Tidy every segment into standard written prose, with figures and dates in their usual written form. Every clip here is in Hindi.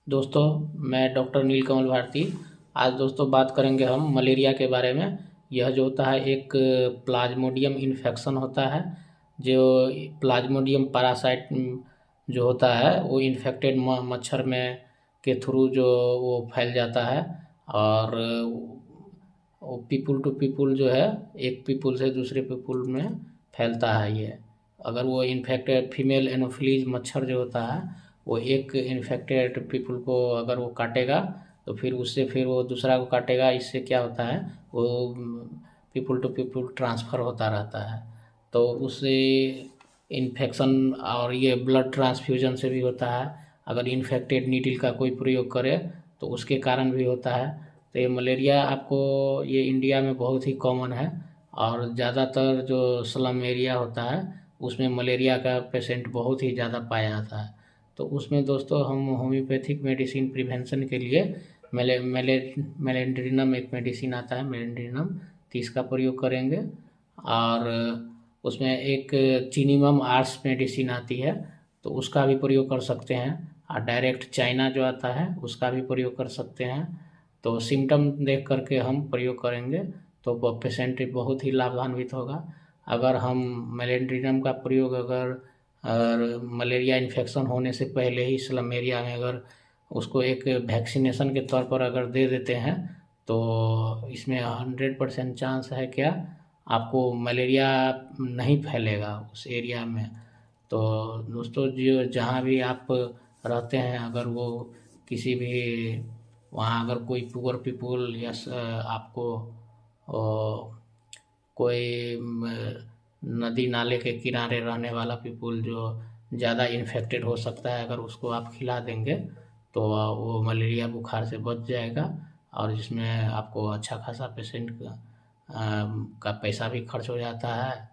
दोस्तों, मैं डॉक्टर नीलकमल भारती। आज दोस्तों बात करेंगे हम मलेरिया के बारे में। यह जो होता है एक प्लाज्मोडियम इन्फेक्शन होता है। जो प्लाज्मोडियम पैरासाइट जो होता है वो इन्फेक्टेड मच्छर में के थ्रू जो वो फैल जाता है। और वो पीपुल टू पीपुल जो है, एक पीपुल से दूसरे पीपुल में फैलता है। ये अगर वो इन्फेक्टेड फीमेल एनोफिलीज मच्छर जो होता है वो एक इन्फेक्टेड पीपल को अगर वो काटेगा तो फिर उससे फिर वो दूसरा को काटेगा। इससे क्या होता है, वो पीपल टू पीपल ट्रांसफ़र होता रहता है। तो उससे इन्फेक्शन और ये ब्लड ट्रांसफ्यूजन से भी होता है। अगर इन्फेक्टेड नीडल का कोई प्रयोग करे तो उसके कारण भी होता है। तो ये मलेरिया आपको ये इंडिया में बहुत ही कॉमन है। और ज़्यादातर जो स्लम एरिया होता है उसमें मलेरिया का पेशेंट बहुत ही ज़्यादा पाया जाता है। तो उसमें दोस्तों हम होम्योपैथिक मेडिसिन प्रिवेंशन के लिए मेलेंड्रिनम एक मेडिसिन आता है, मेलेंड्रिनम 30 का प्रयोग करेंगे। और उसमें एक चिनिमम आर्स मेडिसिन आती है तो उसका भी प्रयोग कर सकते हैं। और डायरेक्ट चाइना जो आता है उसका भी प्रयोग कर सकते हैं। तो सिम्टम देख करके हम प्रयोग करेंगे तो पेशेंट बहुत ही लाभान्वित होगा। अगर हम मेलेंड्रिनम का प्रयोग अगर मलेरिया इन्फेक्शन होने से पहले ही स्लम एरिया में अगर उसको एक वैक्सीनेशन के तौर पर अगर दे देते हैं तो इसमें 100% चांस है क्या, आपको मलेरिया नहीं फैलेगा उस एरिया में। तो दोस्तों, जो जहाँ भी आप रहते हैं, अगर वो किसी भी वहाँ अगर कोई पुअर पीपुल या आपको कोई नदी नाले के किनारे रहने वाला पीपुल जो ज़्यादा इन्फेक्टेड हो सकता है, अगर उसको आप खिला देंगे तो वो मलेरिया बुखार से बच जाएगा। और जिसमें आपको अच्छा खासा पेशेंट का पैसा भी खर्च हो जाता है।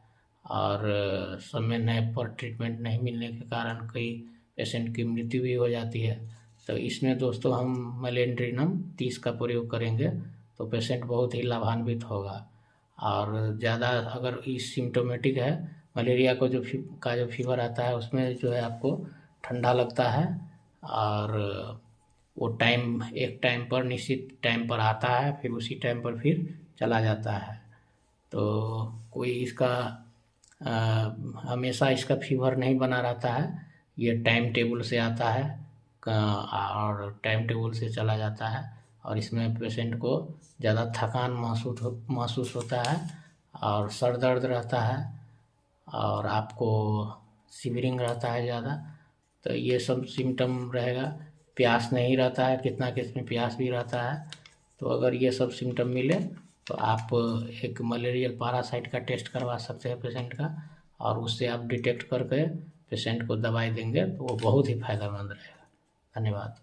और समय पर ट्रीटमेंट नहीं मिलने के कारण कई पेशेंट की मृत्यु भी हो जाती है। तो इसमें दोस्तों हम मेलेंड्रिनम 30 का प्रयोग करेंगे तो पेशेंट बहुत ही लाभान्वित होगा। और ज़्यादा अगर इस सिम्टोमेटिक है मलेरिया को जो फीवर आता है उसमें जो है आपको ठंडा लगता है। और वो एक टाइम पर निश्चित टाइम पर आता है, फिर उसी टाइम पर फिर चला जाता है। तो कोई इसका हमेशा इसका फीवर नहीं बना रहता है। ये टाइम टेबल से आता है और टाइम टेबल से चला जाता है। और इसमें पेशेंट को ज़्यादा थकान महसूस होता है और सर दर्द रहता है और आपको शिवरिंग रहता है ज़्यादा। तो ये सब सिम्टम रहेगा। प्यास नहीं रहता है, कितना केस में प्यास भी रहता है। तो अगर ये सब सिम्टम मिले तो आप एक मलेरियल पैरासाइट का टेस्ट करवा सकते हैं पेशेंट का। और उससे आप डिटेक्ट करके पेशेंट को दवाई देंगे तो वो बहुत ही फायदेमंद रहेगा। धन्यवाद।